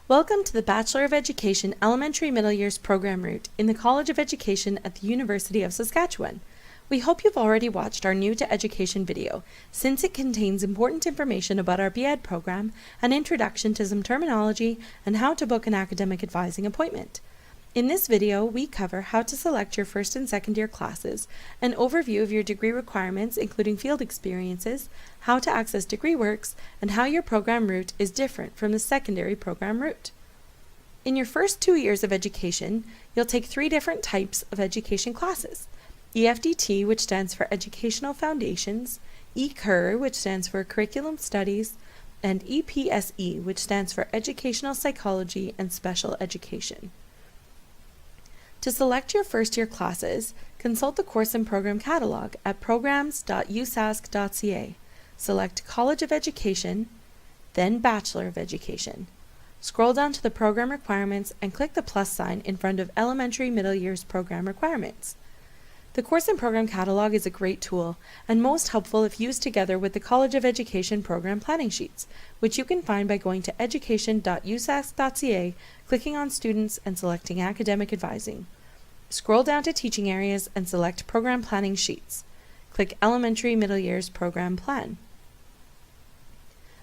Welcome to the Bachelor of Education Elementary Middle Years program route in the College of Education at the University of Saskatchewan. We hope you've already watched our New to Education video, since it contains important information about our B.Ed program, an introduction to some terminology, and how to book an academic advising appointment. In this video, we cover how to select your first and second year classes, an overview of your degree requirements including field experiences, how to access degree works, and how your program route is different from the secondary program route. In your first 2 years of education, you'll take 3 different types of education classes: EFDT, which stands for Educational Foundations, ECUR, which stands for Curriculum Studies, and EPSE, which stands for Educational Psychology and Special Education. To select your first year classes, consult the course and program catalog at programs.usask.ca. Select College of Education, then Bachelor of Education. Scroll down to the program requirements and click the plus sign in front of Elementary Middle Years program requirements. The course and program catalog is a great tool and most helpful if used together with the College of Education program planning sheets, which you can find by going to education.usask.ca, clicking on Students and selecting Academic Advising. Scroll down to Teaching Areas and select Program Planning Sheets. Click Elementary Middle Years Program Plan.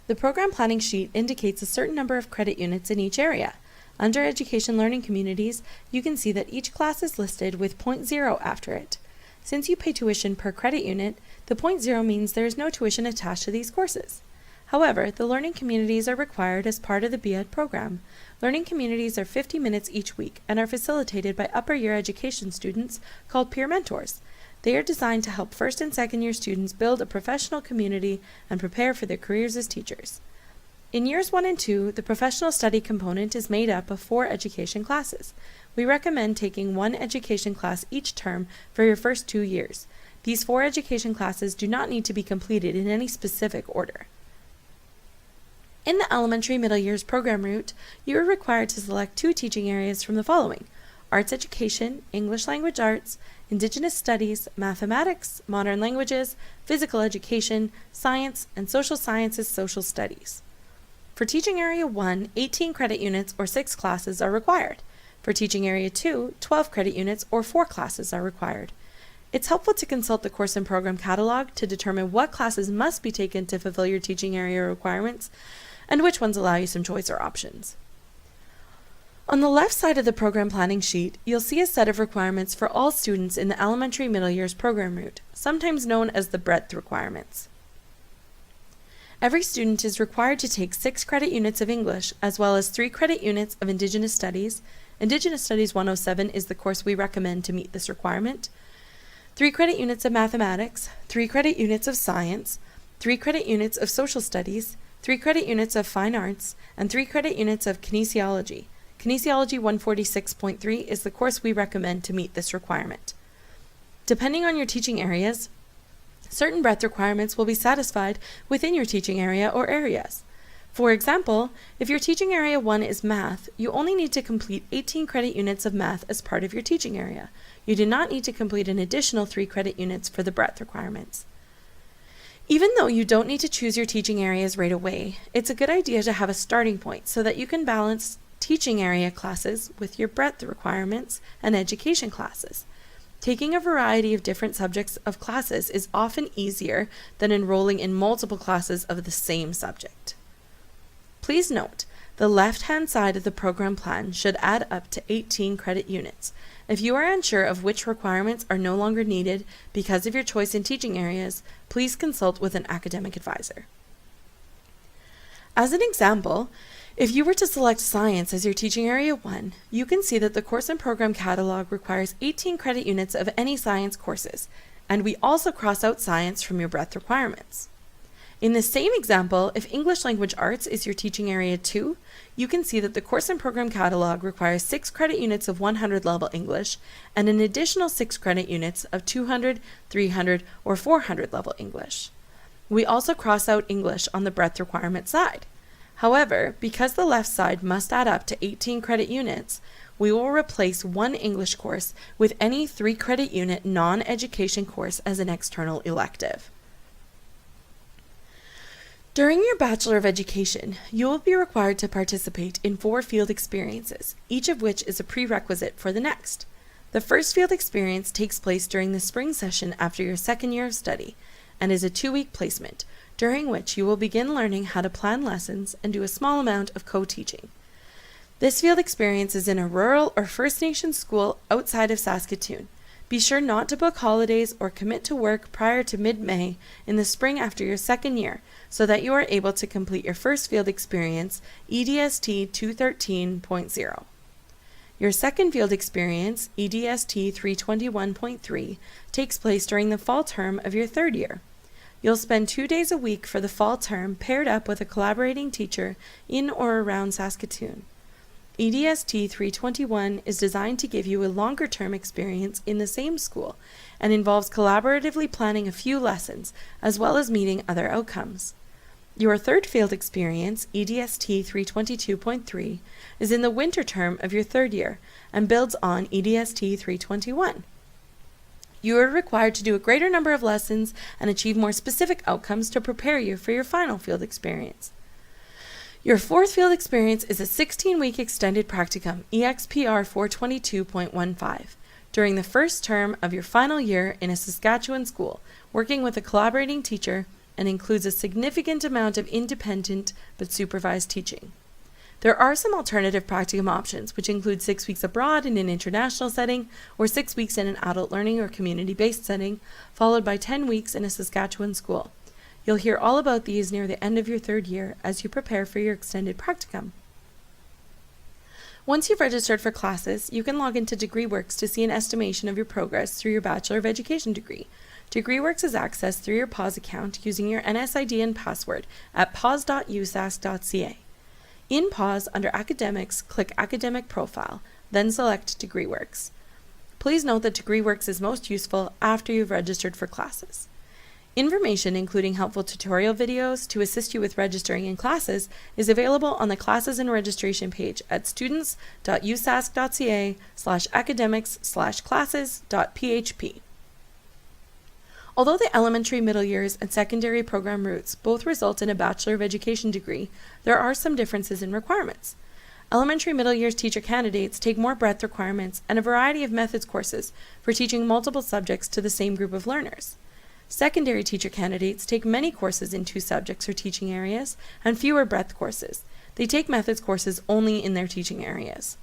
The program planning sheet indicates a certain number of credit units in each area. Under Education Learning Communities, you can see that each class is listed with .0 after it. Since you pay tuition per credit unit, the .0 means there is no tuition attached to these courses. However, the learning communities are required as part of the B.Ed program. Learning communities are 50 minutes each week and are facilitated by upper year education students called peer mentors. They are designed to help first and second year students build a professional community and prepare for their careers as teachers. In years 1 and 2, the professional study component is made up of 4 education classes. We recommend taking 1 education class each term for your first 2 years. These 4 education classes do not need to be completed in any specific order. In the Elementary Middle Years program route, you are required to select 2 teaching areas from the following: Arts Education, English Language Arts, Indigenous Studies, Mathematics, Modern Languages, Physical Education, Science, and Social Sciences Social Studies. For Teaching Area 1, 18 credit units or 6 classes are required. For Teaching Area 2, 12 credit units or 4 classes are required. It's helpful to consult the course and program catalog to determine what classes must be taken to fulfill your teaching area requirements and which ones allow you some choice or options. On the left side of the program planning sheet, you'll see a set of requirements for all students in the Elementary Middle Years program route, sometimes known as the breadth requirements. Every student is required to take 6 credit units of English, as well as 3 credit units of Indigenous Studies. Indigenous Studies 107 is the course we recommend to meet this requirement. 3 credit units of Mathematics, 3 credit units of Science, 3 credit units of Social Studies, 3 credit units of Fine Arts, and 3 credit units of Kinesiology. Kinesiology 146.3 is the course we recommend to meet this requirement. Depending on your teaching areas, certain breadth requirements will be satisfied within your teaching area or areas. For example, if your teaching area 1 is math, you only need to complete 18 credit units of math as part of your teaching area. You do not need to complete an additional 3 credit units for the breadth requirements. Even though you don't need to choose your teaching areas right away, it's a good idea to have a starting point so that you can balance teaching area classes with your breadth requirements and education classes. Taking a variety of different subjects of classes is often easier than enrolling in multiple classes of the same subject. Please note, the left-hand side of the program plan should add up to 18 credit units. If you are unsure of which requirements are no longer needed because of your choice in teaching areas, please consult with an academic advisor. As an example, if you were to select Science as your teaching area 1, you can see that the course and program catalog requires 18 credit units of any science courses, and we also cross out Science from your breadth requirements. In the same example, if English Language Arts is your teaching area 2, you can see that the course and program catalog requires 6 credit units of 100 level English and an additional 6 credit units of 200, 300, or 400 level English. We also cross out English on the breadth requirement side. However, because the left side must add up to 18 credit units, we will replace one English course with any 3 credit unit non-education course as an external elective. During your Bachelor of Education, you will be required to participate in 4 field experiences, each of which is a prerequisite for the next. The first field experience takes place during the spring session after your second year of study and is a 2-week placement, during which you will begin learning how to plan lessons and do a small amount of co-teaching. This field experience is in a rural or First Nations school outside of Saskatoon. Be sure not to book holidays or commit to work prior to mid-May in the spring after your second year, so that you are able to complete your first field experience, EDST 213.0. Your second field experience, EDST 321.3, takes place during the fall term of your third year. You'll spend 2 days a week for the fall term paired up with a collaborating teacher in or around Saskatoon. EDST 321 is designed to give you a longer-term experience in the same school and involves collaboratively planning a few lessons as well as meeting other outcomes. Your third field experience, EDST 322.3, is in the winter term of your third year and builds on EDST 321. You are required to do a greater number of lessons and achieve more specific outcomes to prepare you for your final field experience. Your fourth field experience is a 16-week extended practicum, EXPR 422.15, during the first term of your final year in a Saskatchewan school, working with a collaborating teacher, and includes a significant amount of independent but supervised teaching. There are some alternative practicum options, which include 6 weeks abroad in an international setting, or 6 weeks in an adult learning or community-based setting, followed by 10 weeks in a Saskatchewan school. You'll hear all about these near the end of your third year as you prepare for your extended practicum. Once you've registered for classes, you can log into DegreeWorks to see an estimation of your progress through your Bachelor of Education degree. DegreeWorks is accessed through your PAWS account using your NSID and password at paws.usask.ca. In PAWS, under Academics, click Academic Profile, then select DegreeWorks. Please note that DegreeWorks is most useful after you've registered for classes. Information, including helpful tutorial videos to assist you with registering in classes, is available on the Classes and Registration page at students.usask.ca/academics/classes.php. Although the elementary, middle years, and secondary program routes both result in a Bachelor of Education degree, there are some differences in requirements. Elementary middle years teacher candidates take more breadth requirements and a variety of methods courses for teaching multiple subjects to the same group of learners. Secondary teacher candidates take many courses in 2 subjects or teaching areas and fewer breadth courses. They take methods courses only in their teaching areas.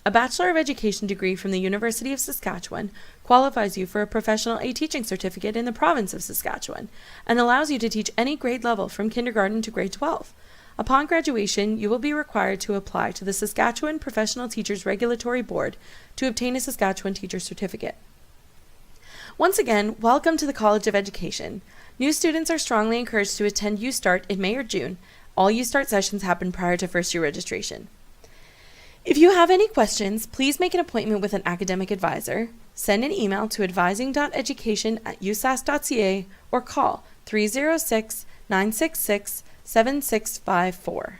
A Bachelor of Education degree from the University of Saskatchewan qualifies you for a professional teaching certificate in the province of Saskatchewan and allows you to teach any grade level from kindergarten to grade 12. Upon graduation, you will be required to apply to the Saskatchewan Professional Teachers Regulatory Board to obtain a Saskatchewan teacher certificate. Once again, welcome to the College of Education. New students are strongly encouraged to attend U-Start in May or June. All U-Start sessions happen prior to first year registration. If you have any questions, please make an appointment with an academic advisor, send an email to advising.education@usask.ca, or call 306-966-7654.